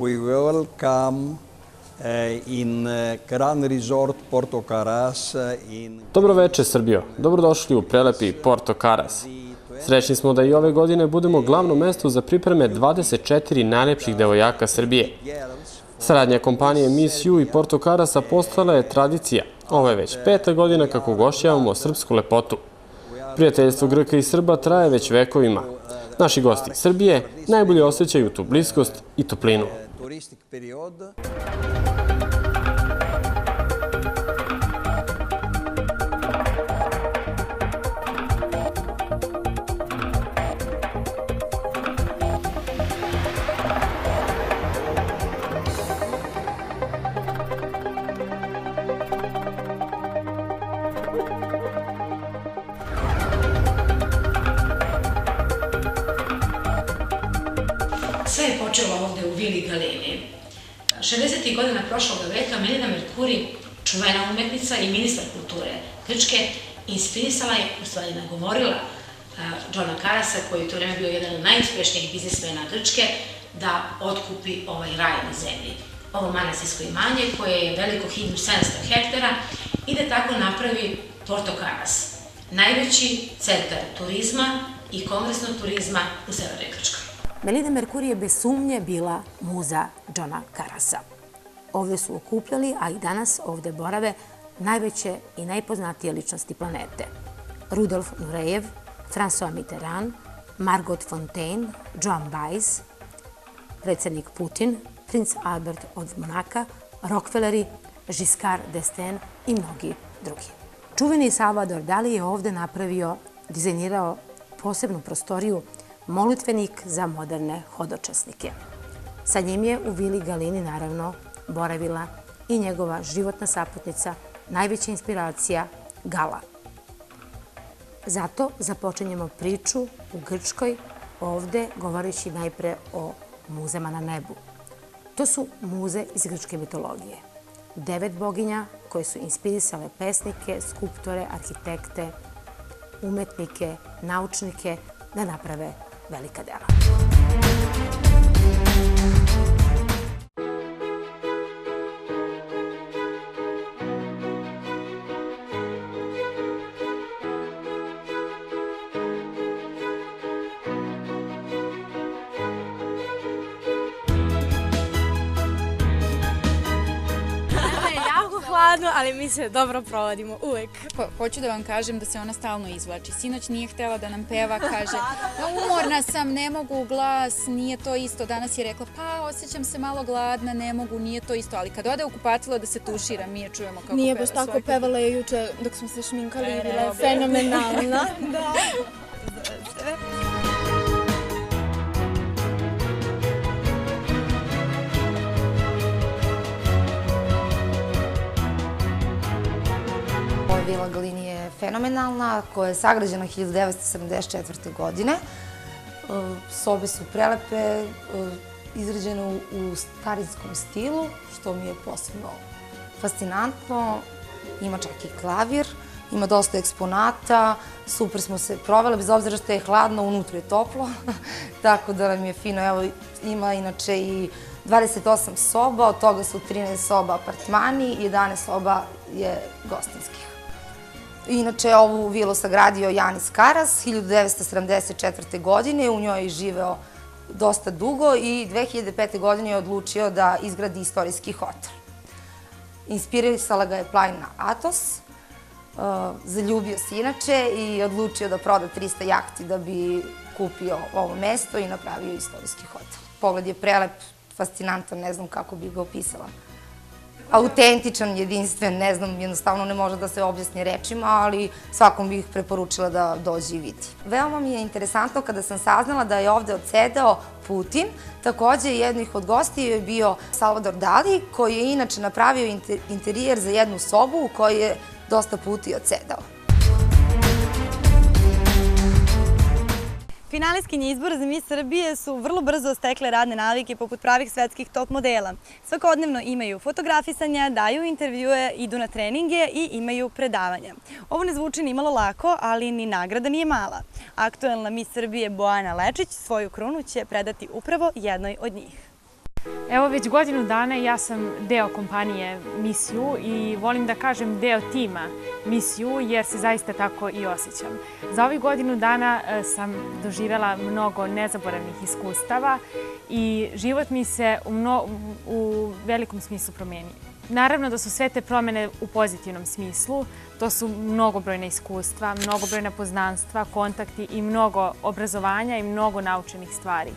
we welcome in Grand Resort Porto Caras. Dobro veče, Srbijo. Dobrodošli u prelepi Porto Caras. Srećni smo da i ove godine budemo glavno mesto za pripreme 24 najlepših devojaka Srbije. Saradnja kompanije Miss You i Porto Carasa postala je tradicija. Ovo je već 5. godina kako ugošćavamo srpsku lepotu. Prijateljstvo Grka i Srba traje već vekovima. Naši gosti iz Srbije najbolje osjećaju tu bliskost i toplinu. Sve je počelo ovde u Vili Galini. 60. godina prošlog veka Melina Mercuri, čuvena umetnica i ministar kulture Grčke, inspirisala je, u stvari nagovorila Johna Carasa, koji je u to vreme bio jedan od najuspešnijih biznismena Grčke, da otkupi ovaj raj na zemlji. Ovo manastirsko imanje koje je veliko 1700 hektara i da tako napravi Porto Caras, najveći centar turizma i kongresnog turizma u Severnoj Grčkoj. Melina Mercuri je bez sumnje bila muza Johna Carasa. Ovde su okupljali, a i danas ovde borave najveće i najpoznatije ličnosti planete. Rudolf Nurejev, François Mitterrand, Margot Fontaine, Joan Baez, predsjednik Putin, princ Albert od Monaka, Rockefelleri, Giscard d'Estaing i mnogi drugi. Čuveni Salvador Dali je ovde dizajnirao posebnu prostoriju, molitvenik za moderne hodočasnike. Sa njim je u Vili Galini naravno boravila i njegova životna saputnica, najveća inspiracija Gala. Zato započinjemo priču u Grčkoj, ovde govoreći najpre o muzama na nebu. To su muze iz grčke mitologije. 9 boginja koje su inspirisale pesnike, skulptore, arhitekte, umetnike, naučnike da naprave velika dela. Hladno, ali mi se dobro provodimo, uvek. Hoću da vam kažem da se ona stalno izvlači. Sinoć nije htela da nam peva, kaže umorna sam, ne mogu glas, nije to isto. Danas je rekla pa osjećam se malo gladna, ne mogu, nije to isto. Ali kad ode u kupatilo da se tušira, mi je čujemo kako peva. Nije baš tako, pevala je juče dok smo se šminkali, bila je fenomenalna. Da. Vila Galini je fenomenalna, koja je sagrađena 1974. godine. Sobe su prelepe, izrađene u starinskom stilu, što mi je posebno fascinantno. Ima čak i klavir, ima dosta eksponata, super smo se provele, bez obzira što je hladno, unutra je toplo, tako da nam je fino. Evo, ima inače i 28 soba, od toga su 13 soba apartmani i 11 soba je gostinskih. Inače, ovu vilu sagradio Janis Karas 1974. godine, u njoj je živeo dosta dugo i 2005. godine je odlučio da izgradi istorijski hotel. Inspirisala ga je planina Atos, zaljubio se inače i odlučio da proda 300 jahti da bi kupio ovo mesto i napravio istorijski hotel. Pogled je prelep, fascinantan, ne znam kako bih ga opisala. Autentičan, jedinstven, ne znam, jednostavno ne može da se objasni rečima, ali svakom bih preporučila da dođe i vidi. Veoma mi je interesantno kada sam saznala da je ovde odsedao Putin. Takođe, jednih od gostiju je bio Salvador Dali, koji je inače napravio interijer za jednu sobu u kojoj je dosta puta i odsedao. Finalistkinje izbora za Miss Srbije su vrlo brzo stekle radne navike poput pravih svetskih top modela. Svakodnevno imaju fotografisanja, daju intervjue, idu na treninge i imaju predavanja. Ovo ne zvuči ni malo lako, ali ni nagrada nije mala. Aktuelna Miss Srbije Bojana Lečić svoju krunu će predati upravo jednoj od njih. Evo već godinu dana ja sam deo kompanije Miss You i volim da kažem deo tima Miss You jer se zaista tako i osjećam. Za ovih godinu dana sam doživjela mnogo nezaboravnih iskustava i život mi se u velikom smislu promenio. Naravno da su sve te promjene u pozitivnom smislu. To su mnogobrojna iskustva, mnogobrojna poznanstva, kontakti i mnogo obrazovanja i mnogo naučenih stvari.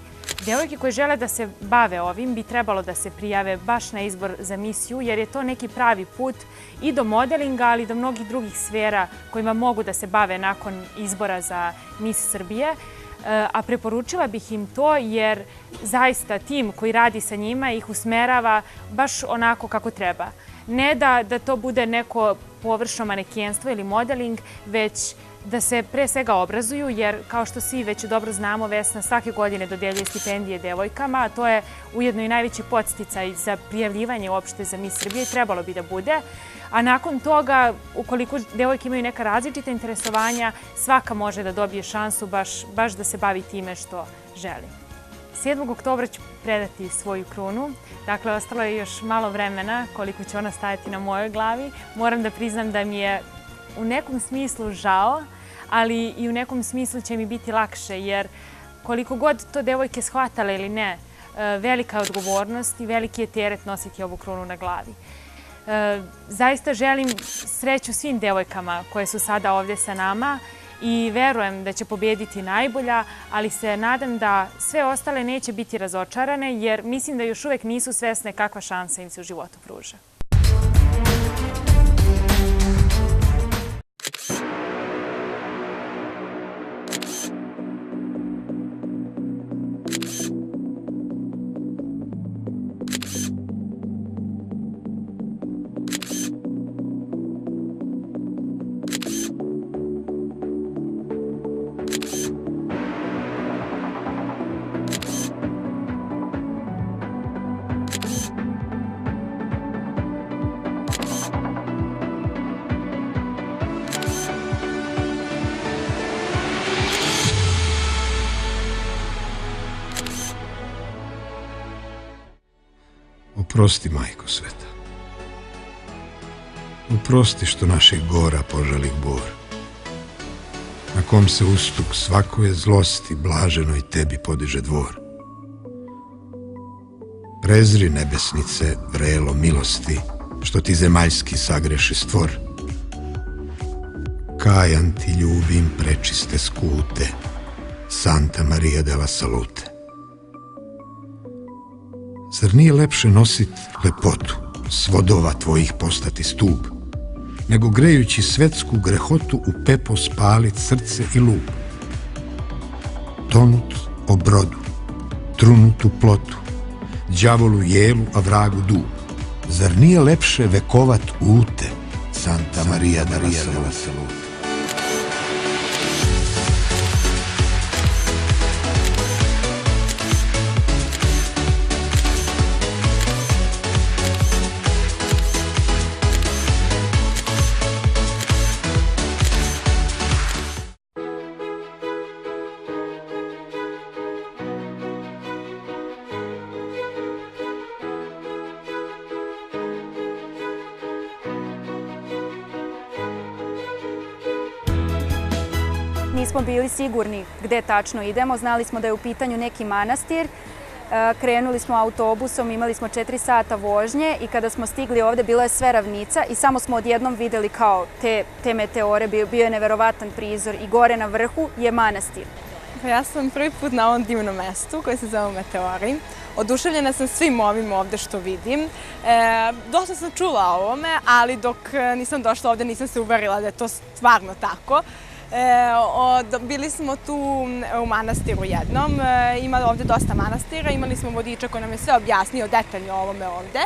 Devojke koje žele da se bave ovim bi trebalo da se prijave baš na izbor za Miss You jer je to neki pravi put i do modelinga, ali i do mnogih drugih sfera kojima mogu da se bave nakon izbora za Miss Srbije. A preporučila bih im to jer zaista tim koji radi sa njima ih usmerava baš onako kako treba. Ne da to bude neko površno manekenstvo ili modeling, već da se pre svega obrazuju, jer kao što svi već dobro znamo, Vesna svake godine dodeljuje stipendije devojkama, a to je ujedno i najveći podsticaj za prijavljivanje uopšte za Miss Srbije i trebalo bi da bude. A nakon toga, ukoliko devojke imaju neka različita interesovanja, svaka može da dobije šansu baš da se bavi time što želi. 7. oktobra ću predati svoju krunu. Dakle, ostalo je još malo vremena koliko će ona stajati na mojoj glavi. Moram da priznam da mi je u nekom smislu žao, ali i u nekom smislu će mi biti lakše, jer koliko god to devojke shvatale ili ne, velika je odgovornost i veliki je teret nositi ovu krunu na glavi. Zaista želim sreću svim devojkama koje su sada ovdje sa nama i verujem da će pobediti najbolja, ali se nadam da sve ostale neće biti razočarane, jer mislim da još uvek nisu svesne kakva šansa im se u životu pruža. Oprosti, majko sveta. Oprosti što naših gora požalih bor, na kom se ustuk svakoj zlosti blaženoj tebi podiže dvor. Prezri nebesnice vrelo milosti, što ti zemaljski sagreši stvor. Kajan ti ljubim prečiste skute, Santa Maria della Salute. Zar nije lepše nosit lepotu, svodova tvojih postati stub, nego grejući svetsku grehotu u pepo spalit srce i lub? Tonut o brodu, trunut u plotu, đavolu jelu, a vragu dub. Zar nije lepše vekovat ute, Santa Maria della Salute? Nismo bili sigurni gde tačno idemo, znali smo da je u pitanju neki manastir. Krenuli smo autobusom, imali smo 4 sata vožnje i kada smo stigli ovde bila je sve ravnica i samo smo odjednom videli kao te meteore, bio je neverovatan prizor i gore na vrhu je manastir. Ja sam prvi put na ovom divnom mestu koje se zove Meteori. Oduševljena sam svim ovim ovde što vidim. Dosta sam čula o ovome, ali dok nisam došla ovde nisam se uverila da je to stvarno tako. Bili smo tu u manastiru jednom, ima ovde dosta manastira, imali smo vodiča koji nam je sve objasnio detaljno o ovome ovde.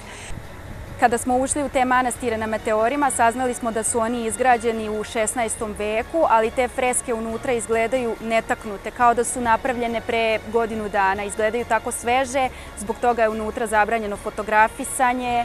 Kada smo ušli u te manastire na Meteorima, saznali smo da su oni izgrađeni u 16. veku, ali te freske unutra izgledaju netaknute, kao da su napravljene pre godinu dana. Izgledaju tako sveže, zbog toga je unutra zabranjeno fotografisanje.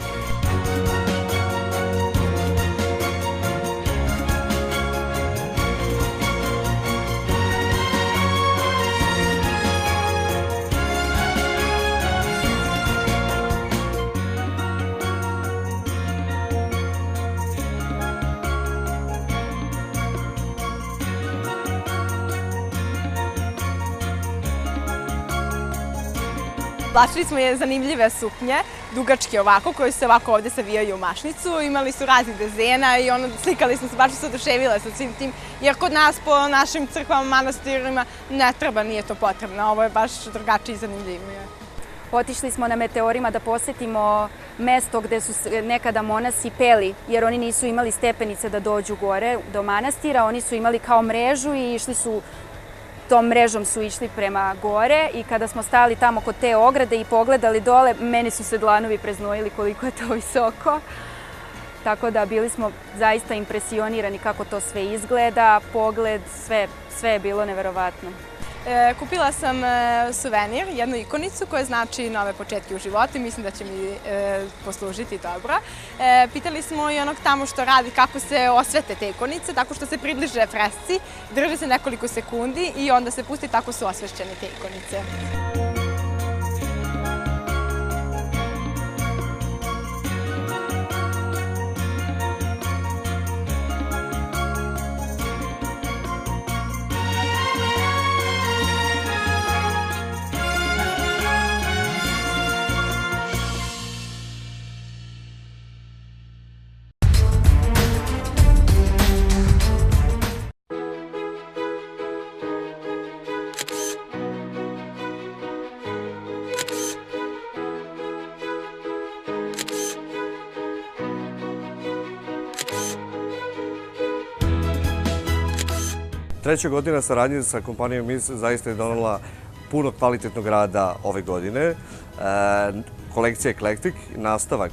Oblačili smo je zanimljive suknje, dugačke ovako, koje se ovako ovde savijaju u mašnicu. Imali su raznih dezena i slikali smo se, baš se oduševile sa svim tim. Jer kod nas, po našim crkvama, manastirima, ne treba, nije to potrebno. Ovo je baš drugačije i zanimljivije. Otišli smo na meteorima da posetimo mesto gde su nekada monasi peli, jer oni nisu imali stepenice da dođu gore do manastira. Oni su imali kao mrežu i tom mrežom su išli prema gore i kada smo stali tamo kod te ograde i pogledali dole, meni su se dlanovi preznojili koliko je to visoko. Tako da bili smo zaista impresionirani kako to sve izgleda, pogled, sve je bilo neverovatno. Kupila sam suvenir, jednu ikonicu koja znači nove početke u životu i mislim da će mi poslužiti dobro. Pitali smo i onog tamo što radi kako se osvete te ikonice, tako što se približe fresci, drže se nekoliko sekundi i onda se pusti, tako su osvešćene te ikonice. Treća godina saradnje sa kompanijom MIS zaista je donela puno kvalitetnog rada ove godine. Kolekcija Eclectic, nastavak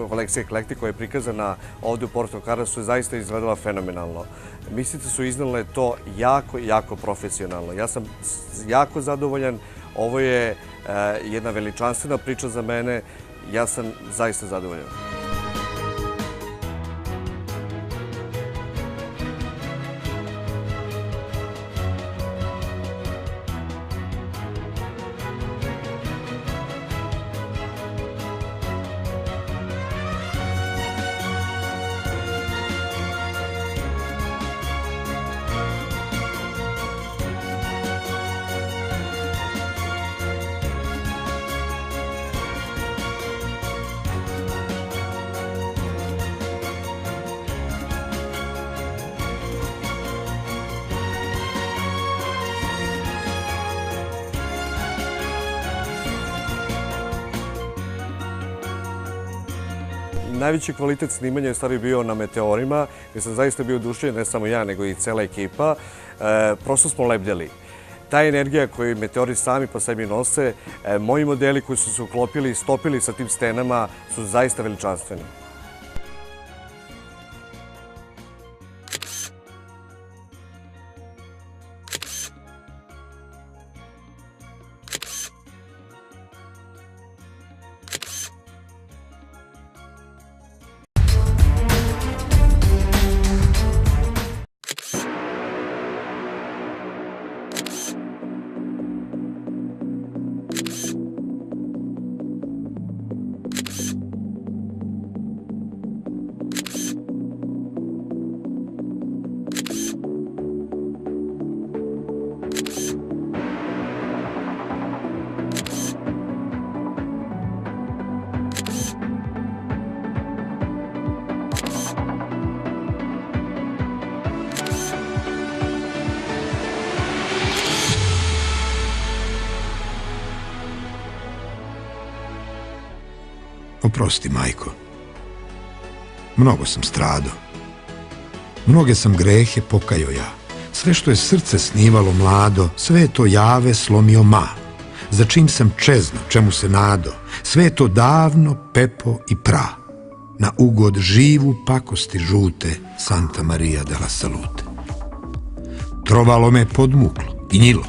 kolekcije Eclectic koja je prikazana ovde u Porto Carasu je zaista izgledala fenomenalno. Mislice su iznale to jako profesionalno. Ja sam jako zadovoljan. Ovo je jedna veličanstvena priča za mene. Ja sam zaista zadovoljan. Najveći kvalitet snimanja je stvari bio na meteorima, gde sam zaista bio oduševljen, ne samo ja, nego i cela ekipa. Prosto smo lebdjeli. Ta energija koju meteori sami po sebi nose, moji modeli koji su se uklopili i stopili sa tim stenama su zaista veličanstveni. Oprosti, majko. Mnogo sam stradao. Mnoge sam grehe pokajao ja. Sve što je srce snivalo mlado, sve je to jave slomio ma. Za čim sam čezno, čemu se nado, sve je to davno pepo i pra. Na ugod živu pakosti žute, Santa Maria della Salute. Trovalo me podmuklo, gnjilo,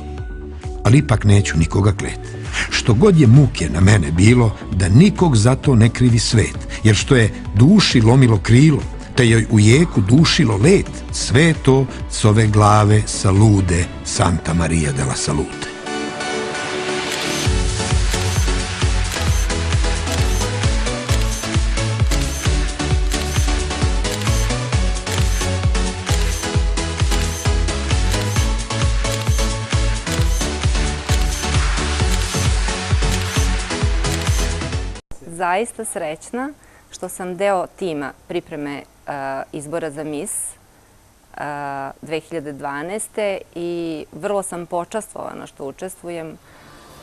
ali ipak neću nikoga kleti. Što god je muke na mene bilo, da nikog za to ne krivi svet, jer što je duši lomilo krilo, te joj u jeku dušilo let, sve to s ove glave salude Santa Maria della Salute. zaista srećna što sam deo tima pripreme izbora za Miss 2012. i vrlo sam počastvovana što učestvujem.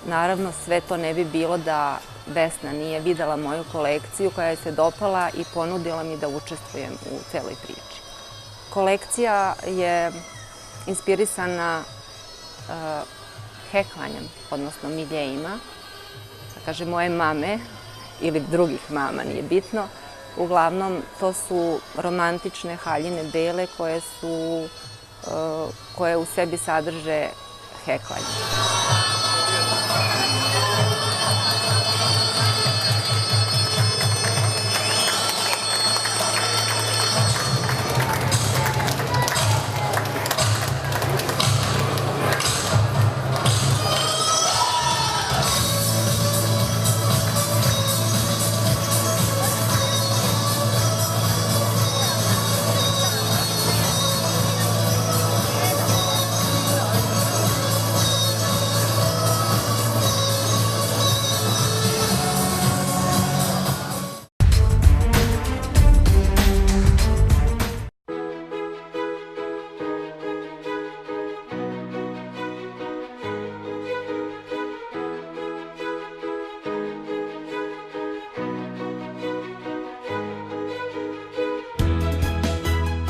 Naravno, sve to ne bi bilo da Vesna nije videla moju kolekciju koja je se dopala i ponudila mi da učestvujem u celoj priči. Kolekcija je inspirisana heklanjem, odnosno miljejima, da kažem moje mame ili drugih mama, nije bitno. Uglavnom, to su romantične haljine bele koje u sebi sadrže heklanje.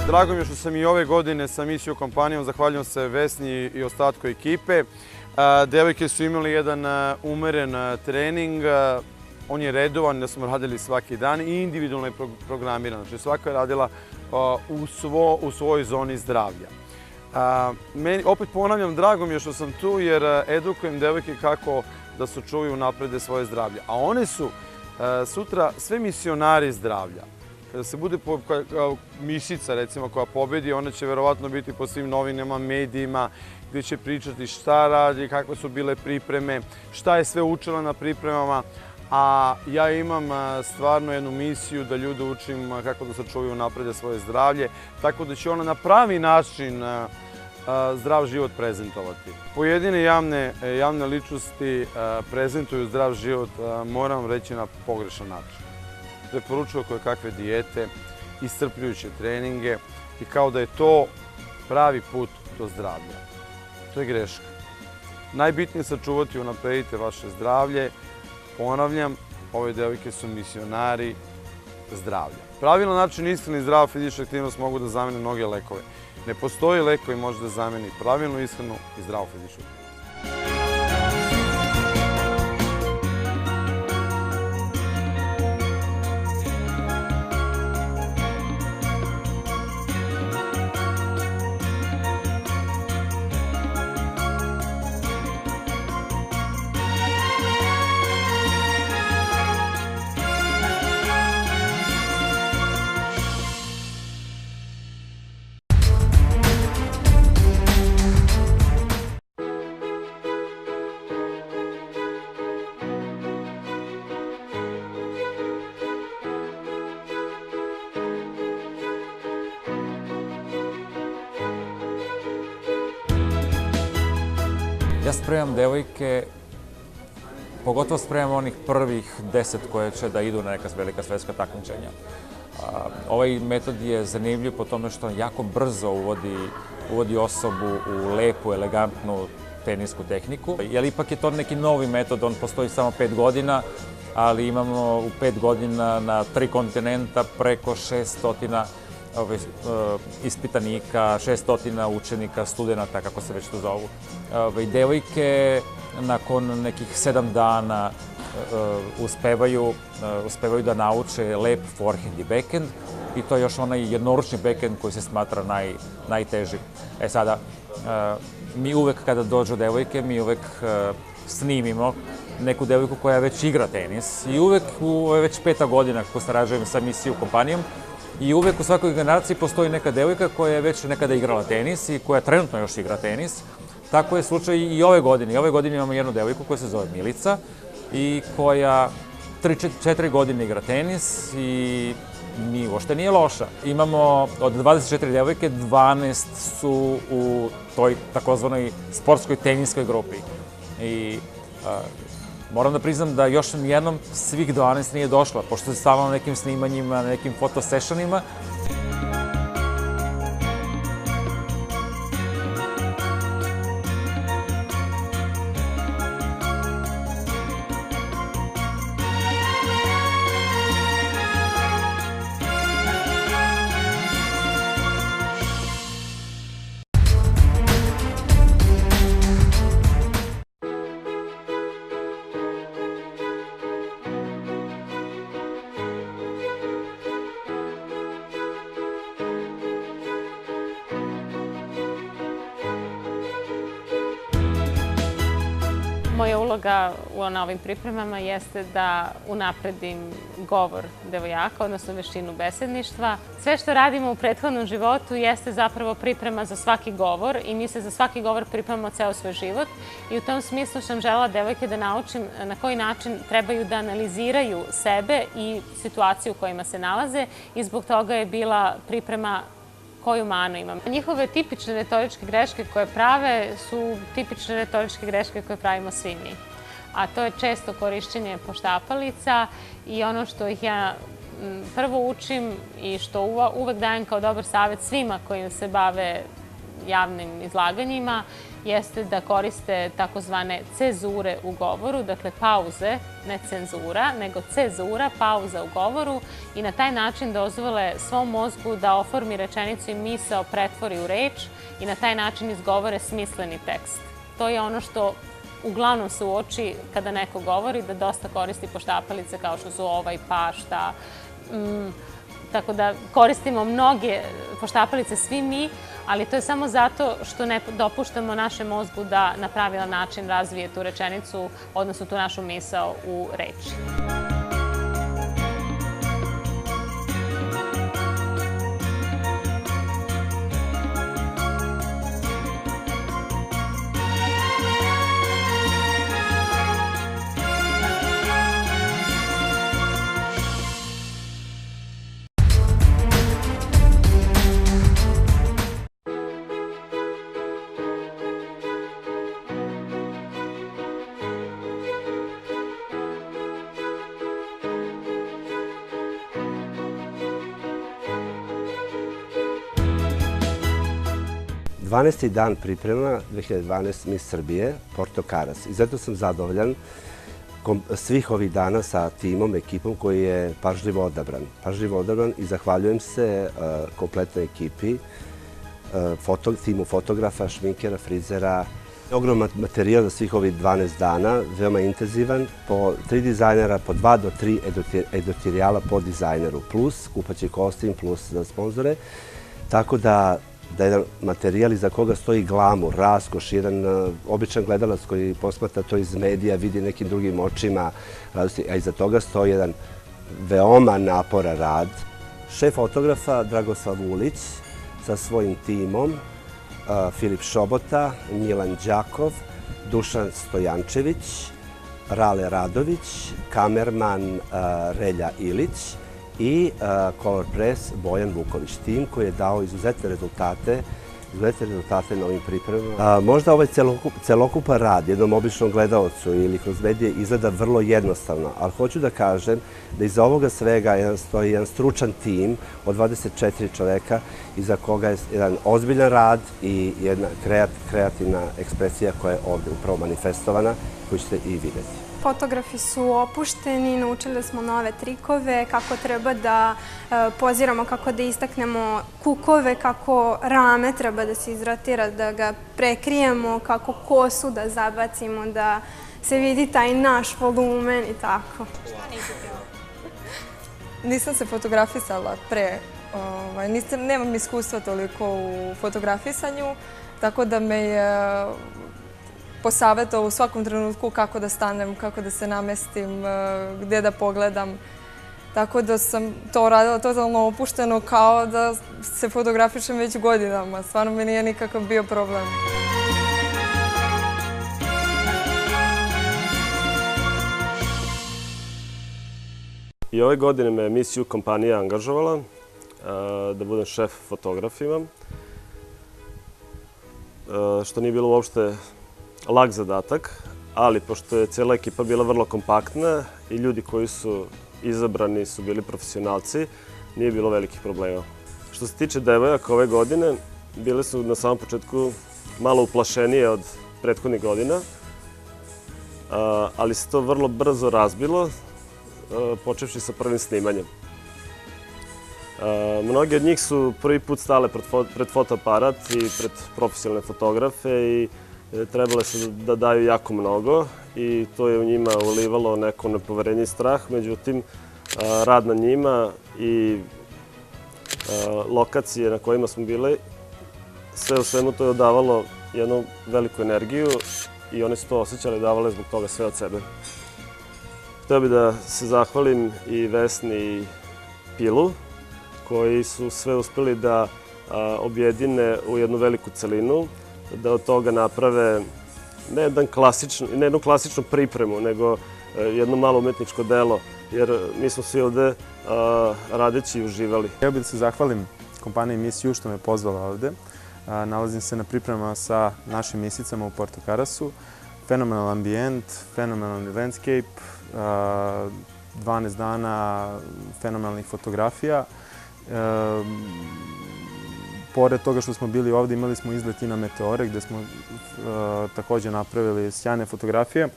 Drago mi je što sam i ove godine sa misijom kompanijom, zahvaljujem se Vesni i ostatku ekipe. Devojke su imali jedan umeren trening, on je redovan, da smo radili svaki dan i individualno je programiran. Znači svaka je radila u svojoj zoni zdravlja. Opet ponavljam, drago mi je što sam tu jer edukujem devojke kako da sačuvaju naprede svoje zdravlje. A one su sutra sve misionari zdravlja. Kada se bude misica, recimo, koja pobedi, ona će verovatno biti po svim novinama, medijima, gdje će pričati šta radi, kakve su bile pripreme, šta je sve učila na pripremama. A ja imam stvarno jednu misiju da ljude učim kako da sačuvaju naprede svoje zdravlje, tako da će ona na pravi način zdrav život prezentovati. Pojedine javne ličnosti prezentuju zdrav život, moram reći, na pogrešan način. Preporučuju koje kakve dijete, iscrpljujuće treninge i kao da je to pravi put do zdravlja. To je greška. Najbitnije je sačuvati i unaprediti vaše zdravlje. Ponavljam, ove devojke su misionari zdravlja. Pravilan način, ishrana i zdrava fizička aktivnost mogu da zamene mnoge lekove. Ne postoji lek koji može da zameni pravilnu ishranu i zdravu fizičku aktivnost. Ja spremam devojke, pogotovo spremam onih prvih 10 koje će da idu na neka velika svetska takmičenja. Ovaj metod je zanimljiv po tome što jako brzo uvodi osobu u lepu, elegantnu tenisku tehniku. Jer ipak je to neki novi metod, on postoji samo 5 godina, ali imamo u 5 godina na 3 kontinenta preko 600 ispitanika, 600 učenika, studenta, kako se već to zovu. Devojke nakon nekih 7 dana uspevaju da nauče lep forehand i backhand i to je još onaj jednoručni backhand koji se smatra najtežim. Sada, mi uvek kada dođu devojke, mi uvek snimimo neku devojku koja već igra tenis i uvek, ovo je već 5. godina kako sarađujem sa misijom kompanijom, i uvek u svakoj generaciji postoji neka devojka koja je već nekada igrala tenis i koja trenutno još igra tenis. Tako je slučaj i ove godine. I ove godine imamo jednu devojku koja se zove Milica i koja 3-4 godine igra tenis i uopšte nije loša. Imamo od 24 devojke, 12 su u toj takozvanoj sportskoj teniskoj grupi. I Moram da priznam da još nijednom svih 12 nije došla, pošto se stalno na nekim snimanjima, na nekim fotosešonima. Moja uloga na ovim pripremama jeste da unapredim govor devojaka, odnosno veštinu besedništva. Sve što radimo u prethodnom životu jeste zapravo priprema za svaki govor i mi se za svaki govor pripremamo ceo svoj život i u tom smislu sam želela devojke da naučim na koji način trebaju da analiziraju sebe i situaciju u kojima se nalaze i zbog toga je bila priprema koju manu imam. Njihove tipične retoričke greške koje prave su tipične retoričke greške koje pravimo svi mi. A to je često korišćenje poštapalica i ono što ih ja prvo učim i što uvek dajem kao dobar savjet svima koji se bave javnim izlaganjima jeste da koriste takozvane cezure u govoru, dakle pauze, ne cenzura, nego cezura, pauza u govoru i na taj način dozvole svom mozgu da oformi rečenicu i misao pretvori u reč i na taj način izgovore smisleni tekst. To je ono što uglavnom se uoči kada neko govori, da dosta koristi poštapalice kao što su ovaj, pa, šta. Tako da koristimo mnoge poštapalice svi mi, ali to je samo zato što ne dopuštamo našem mozgu da na pravilan način razvije tu rečenicu, odnosno tu našu misao u reči. Dvanaesti dan priprema 2012 Miss Srbije, Porto Caras. I zato sam zadovoljan svih ovih dana sa timom, ekipom koji je pažljivo odabran i zahvaljujem se kompletnoj ekipi, timu fotografa, šminkera, frizera. Ogroman materijal za svih ovih 12 dana, veoma intenzivan, po 3 dizajnera, po 2 do 3 editorijala po dizajneru, plus kupaći kostim, plus za sponzore. Tako da jedan materijal iza koga stoji glamur, raskoš, jedan običan gledalac koji posmatra to iz medija, vidi nekim drugim očima, a iza toga stoji jedan veoma naporan rad. Šef fotografa Dragoslav Ulić sa svojim timom, Filip Šobota, Milan Đakov, Dušan Stojančević, Rale Radović, kamerman Relja Ilić i Color Press Bojan Vuković, tim koji je dao izuzetne rezultate na ovim pripremama. Možda ovaj celokupan rad jednom običnom gledalcu ili kroz medije izgleda vrlo jednostavno, ali hoću da kažem da iza ovoga svega stoji jedan stručan tim od 24 čoveka, iza koga je jedan ozbiljan rad i jedna kreativna ekspresija koja je ovde upravo manifestovana, koju ćete i vidjeti. Fotografi su opušteni, naučili smo nove trikove, kako treba da poziramo, kako da istaknemo kukove, kako rame treba da se izrotira, da ga prekrijemo, kako kosu da zabacimo, da se vidi taj naš volumen i tako. Nisam se fotografisala pre, nemam iskustva toliko u fotografisanju, tako da me je posavetovao u svakom trenutku kako da stanem, kako da se namestim, gde da pogledam. Tako da sam to radila totalno opušteno, kao da se fotografišem već godinama. Stvarno mi nije nikakav bio problem. I ove godine me Miss U kompanija angažovala da budem šef fotografima, što nije bilo uopšte lag zadatak, ali pošto je cijela ekipa bila vrlo kompaktna i ljudi koji su izabrani su bili profesionalci, nije bilo velikih problema. Što se tiče devojaka ove godine, bile su na samom početku malo uplašenije od prethodnih godina, ali se to vrlo brzo razbilo, počevši sa prvim snimanjem. Mnogi od njih su prvi put stale pred fotoaparat i pred profesionalne fotografe i trebale su da daju jako mnogo i to je u njima ulivalo neko nepoverenje i strah. Međutim, rad na njima i lokacije na kojima smo bili, sve u svemu to je odavalo jednu veliku energiju i one su to osjećali i davale zbog toga sve od sebe. Hteo bih da se zahvalim i Vesni i Pilu, koji su sve uspeli da objedine u jednu veliku celinu, da od toga naprave ne jednu klasičnu pripremu, nego jedno malo umetničko delo, jer mi smo svi ovde radeći i uživali. Htio bih da se zahvalim kompaniji Miss You što me pozvala ovde. Nalazim se na pripremama sa našim misicama u Porto Carasu. Fenomenal ambijent, fenomenalni landscape, 12 dana fenomenalnih fotografija. Pored toga što smo bili ovde, imali smo izlet i na meteore gde smo takođe napravili sjajne fotografije.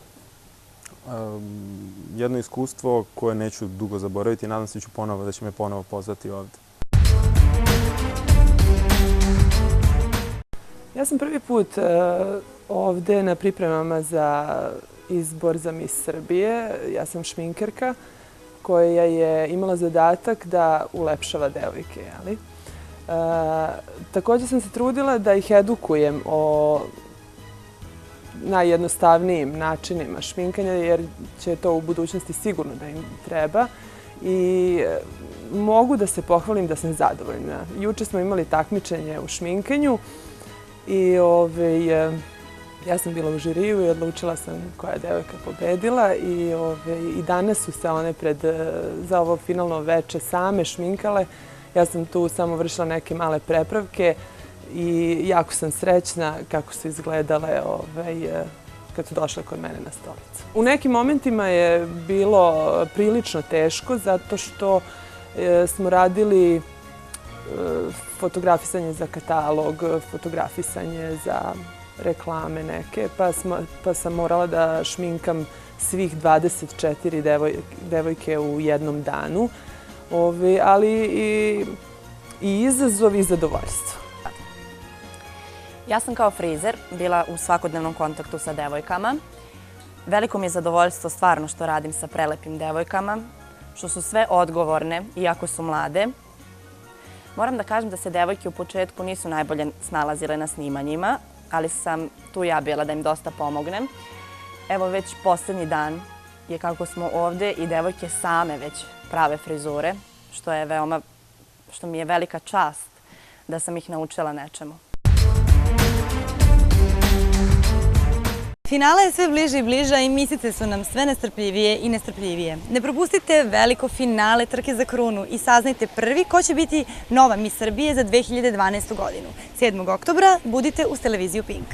Jedno iskustvo koje neću dugo zaboraviti i nadam se da će me ponovo pozvati ovde. Ja sam prvi put ovde na pripremama za izbor za Miss Srbije. Ja sam šminkerka koja je imala zadatak da ulepšava devojke. Takođe sam se trudila da ih edukujem o najjednostavnijim načinima šminkanja, jer će to u budućnosti sigurno da im treba. I mogu da se pohvalim da sam zadovoljna. Juče smo imali takmičenje u šminkanju i ja sam bila u žiriju i odlučila sam koja je devojka pobedila i danas su se one za ovo finalno veče same šminkale. Ja sam tu samo vršila neke male prepravke i jako sam srećna kako su izgledale kad su došle kod mene na stolicu. U nekim momentima je bilo prilično teško zato što smo radili fotografisanje za katalog, fotografisanje za reklame neke, pa sam morala da šminkam svih 24 devojke u jednom danu, ali i izazov i zadovoljstvo. Ja sam kao frizer bila u svakodnevnom kontaktu sa devojkama. Veliko mi je zadovoljstvo stvarno što radim sa prelepim devojkama, što su sve odgovorne, iako su mlade. Moram da kažem da se devojke u početku nisu najbolje snalazile na snimanjima, ali sam tu ja bila da im dosta pomognem. Evo već poslednji dan je kako smo ovde i devojke same već prave frizure, što mi je velika čast da sam ih naučila nečemu. Finale je sve bliže i bliže i misice su nam sve nestrpljivije i nestrpljivije. Ne propustite veliko finale trke za krunu i saznajte prvi ko će biti nova Miss Srbije za 2012. godinu. 7. oktobra budite uz televiziju Pink.